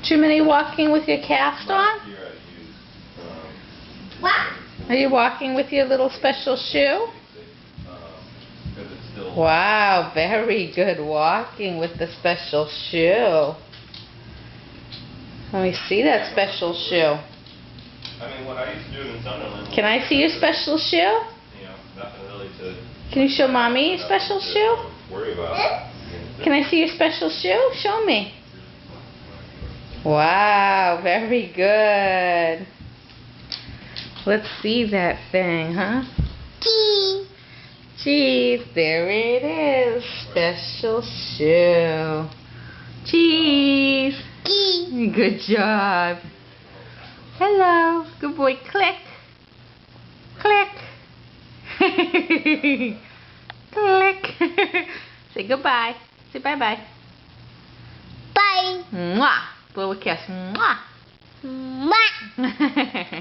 Too many walking with your cast on? Are you walking with your little special shoe? Wow, very good walking with the special shoe. Let me see that special shoe. I mean, what I used to do in Sunderland. Can I see your special shoe? You know, nothing really to. Can you show Mommy your special shoe? Worry about. Can I see your special shoe? Show me. Wow, very good. Let's see that thing, huh? Cheese. Cheese, there it is. Special shoe. Cheese. Cheese. Good job. Hello. Good boy. Click. Click. Click. Say goodbye. Say bye-bye. Bye. Mwah. Blow a kiss. Mwah. Mwah.